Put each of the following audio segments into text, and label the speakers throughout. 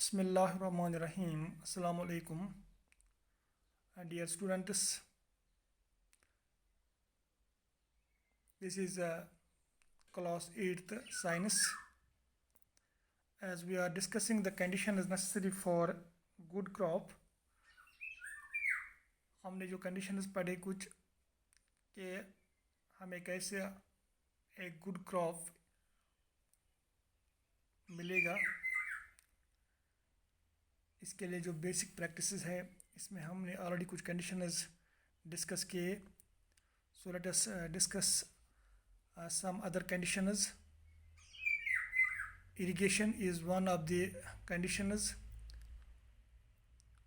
Speaker 1: Bismillahirrahmanirrahim. Assalamu alaikum. Dear students, this is class 8th science. As we are discussing the conditions necessary for good crop, हमने जो conditions पढ़े कुछ कि हमें कैसे एक good crop मिलेगा, इसके लिए जो बेसिक प्रैक्टिसेस है इसमें हमने ऑलरेडी कुछ कंडीशंस डिस्कस किए. So let us discuss some other conditions. Irrigation is one of the conditions.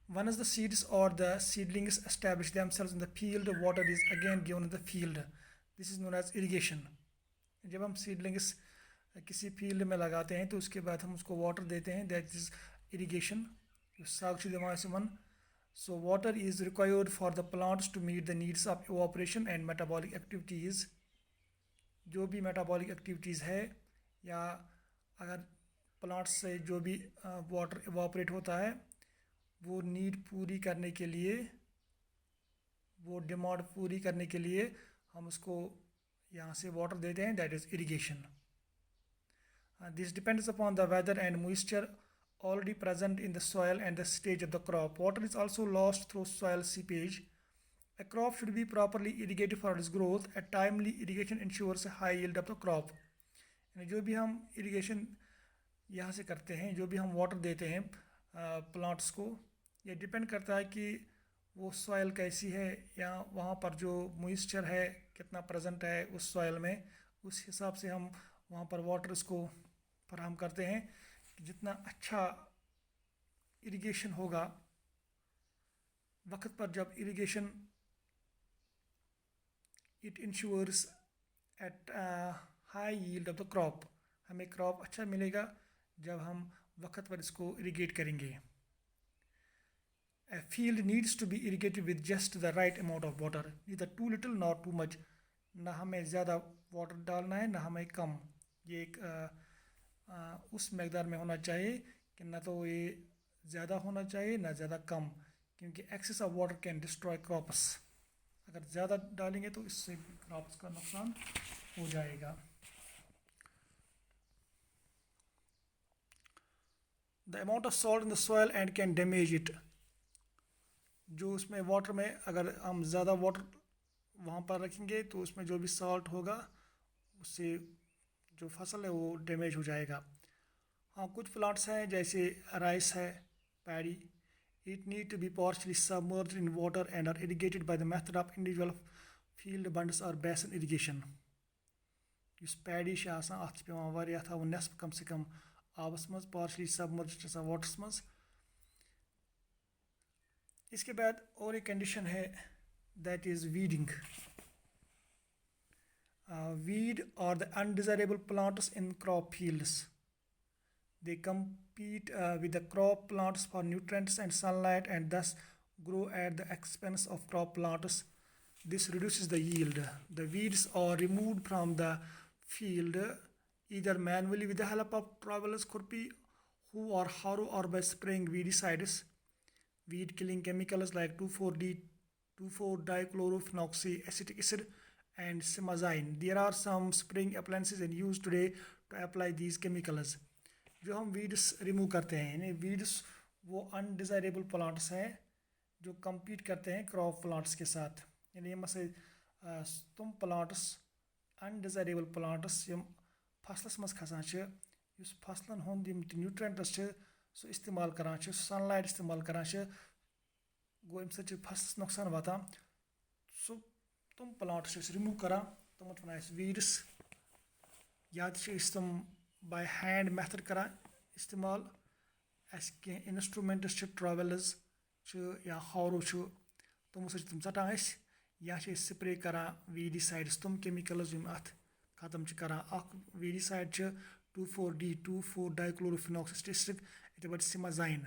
Speaker 1: Once the seeds or the seedlings establish themselves in the field, water is again given in the field. This is known as irrigation. जब हम seedlings किसी field में लगाते हैं तो उसके बाद हम उसको वाटर देते हैं, that is irrigation. So water is required for the plants to meet the needs of evaporation and metabolic activities. जो भी metabolic activities है या अगर plants से जो भी water evaporate होता है वो need पूरी करने के लिए, वो demand पूरी करने के लिए हम उसको यहाँ से water देते हैं, that is irrigation. This depends upon the weather and moisture already present in the soil and the stage of the crop. Water is also lost through soil seepage. A crop should be properly irrigated for its growth. A timely irrigation ensures a high yield of the crop. जो भी हम irrigation यहाँ से करते हैं, जो भी हम water देते हैं plants को, ये depend करता है कि वो soil कैसी है या वहाँ पर जो moisture है कितना present है उस soil में, उस हिसाब से हम वहाँ पर water इसको फराहम करते हैं. जितना अच्छा irrigation होगा, वक्त पर जब irrigation it ensures at a high yield of the crop, हमें crop अच्छा मिलेगा जब हम वक्त पर इसको irrigate करेंगे. A field needs to be irrigated with just the right amount of water, neither too little nor too much. ना हमें ज़्यादा water डालना है ना हमें कम. ये एक उस मकदार में होना चाहिए कि ना तो ये ज़्यादा होना चाहिए ना ज़्यादा कम, क्योंकि excess of water can destroy crops. अगर ज़्यादा डालेंगे तो इससे क्रॉप्स का नुकसान हो जाएगा. The amount of salt in the soil and can damage it. जो उसमें वाटर में अगर हम ज़्यादा वाटर वहाँ पर रखेंगे तो उसमें जो भी सॉल्ट होगा उससे जो फसल है वो डैमेज हो जाएगा. हाँ, कुछ प्लांट्स हैं जैसे राइस है, paddy. It need to be partially submerged in water and are irrigated by the method of individual field bunds or basin irrigation. Yes paddy छ आसान अत पेवान वारिया थावन नेस्फ कम से कम आबस मज, partially submerged आसान वाटर्स मज. इसके बाद और एक कंडीशन है, that is weeding. Weed are the undesirable plants in crop fields. They compete with the crop plants for nutrients and sunlight and thus grow at the expense of crop plants. This reduces the yield. The weeds are removed from the field either manually with the help of traveler's kurpi, hoe or harrow, or by spraying weedicides, weed killing chemicals like 2,4-D, 2,4-dichlorophenoxy, acetic acid and simazine. There are some spraying appliances in use today to apply these chemicals. जो हम weeds remove करते हैं, यानी weeds वो undesirable plants हैं जो compete करते हैं क्रॉप प्लांट्स के साथ. यानी मसे तुम प्लांट्स अनडिज़ायरेबल प्लांट्स यम फसलस मज खसान छ, युस फसलन हुंद यम न्यूट्रिएंट्स छ सो इस्तेमाल करान छ, सनलाइट इस्तेमाल करान छ, गो अमि सच फसलस नुकसान वातान. सो तुम प्लांट्स रिमूव करान, तुम वन वीड्स या तुम by hand method करा इस्तेमाल. ऐसे के इंस्ट्रूमेंट्स छ, ट्रैवलर्स छ या हारो छ, तुम सच तुम चटान अस या छ स्प्रे करा वीडिसाइड्स, तुम केमिकल्स यम अथ खत्म छ करा. अख वीडिसाइड छ 2,4-D, 2,4-dichlorophenoxy, इतने बड़े सिमाजाइन.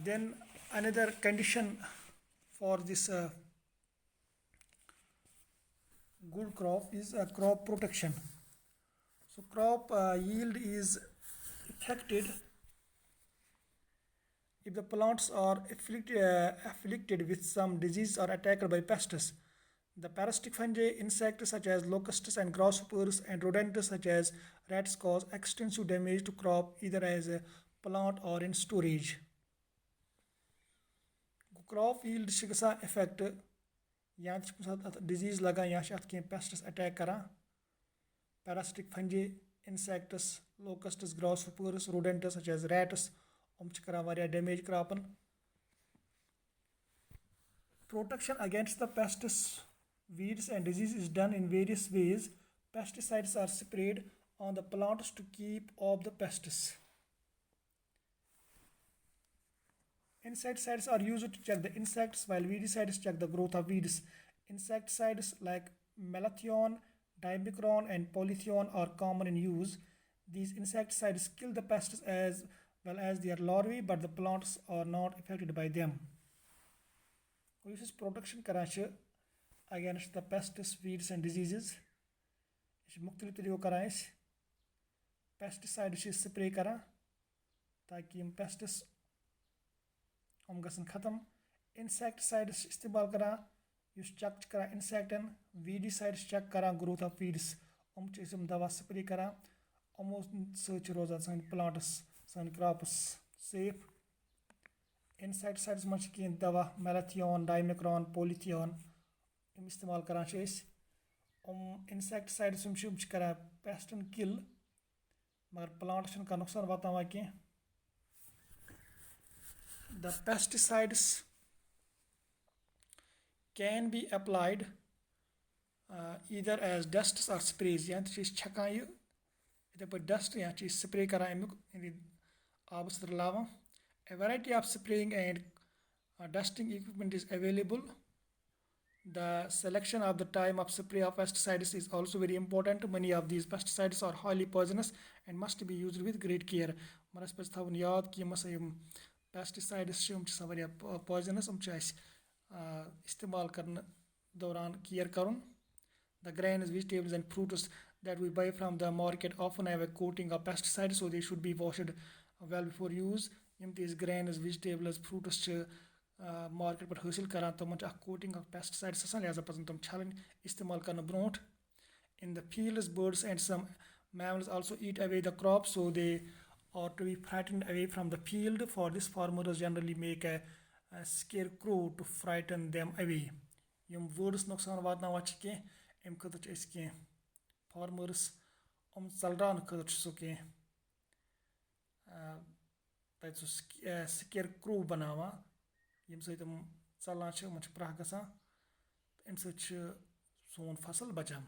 Speaker 1: Then another condition for this good crop is crop protection. So crop yield is affected if the plants are afflicted with some disease or attacked by pests. The parasitic fungi, insects such as locusts and grasshoppers, and rodents such as rats cause extensive damage to crop either as a plant or in storage. Crop yield چھِ گژھان affect یا تہِ چھِ کُنہِ ساتہٕ اَتھ disease لگان یا چھِ اَتھ کینٛہہ pests attack کران parasitic fungi, insects, locusts, grasshoppers, rodents such as rats یِم چھِ کران واریاہ damage cropن. Protection against the pests, weeds and disease is done in various ways. Pesticides are sprayed on the plants to keep off the pests. Insecticides are used to check the insects, while weedicides check the growth of weeds. Insecticides like malathion, dimicron and polythion are common in use. These insecticides kill the pests as well as their larvae, but the plants are not affected by them. This is protection karaan against the pests, weeds and diseases. This is मुख्तलिफ तरीकों कराएं pesticide spray करां ताकि यम pests हम गसन खत्म. Insecticides इस्तेमाल करां use check करां इंसेक्टन. वीडिसाइड्स चेक करां ग्रोथ ऑफ वीड्स हम दवा स्प्रे करां यमो सच रोजान सन प्लांट्स सन क्रॉप्स सेफ. इंसेक्टिसाइड्स में कहीं दवा मेलाथियन, डाइमिक्रॉन, पोलिथियन इस्तेमाल करां इंसेक्टिसाइड्स करां पेस्टन किल मगर प्लांट्स का नुकसान वातावान कहीं. The pesticides can be applied either as dusts or sprays. या तो छकान यह इधर पर dust या स्प्रे करां अमुक आब रलावान. A variety of spraying and dusting equipment is available. The selection of the time of spray of pesticides is also very important. Many of these pesticides are highly poisonous and must be used with great care. Maras paz thavun yaad ki pesticides are poisonous istemal karn dauran care karun. The grains, vegetables and fruits that we buy from the market often have a coating of pesticides, so they should be washed well before use. These grains, vegetables, fruits market पर हासिल करान तमन coating of pesticides आसान लिहाजा पसंद तम छालन इस्तेमाल करना ब्रोंट. In the fields, birds and some mammals also eat away the crops, so they are to be frightened away from the field. For this, farmers generally make a scarecrow to frighten them away. Yum birds नुकसान वातनावान छ के M खतर छ अस के farmers चलरान खतर छ के scarecrow बनावान यम सहित चलान छ मन छ प्रह गसान. अम सहित छ सोन फसल बचान.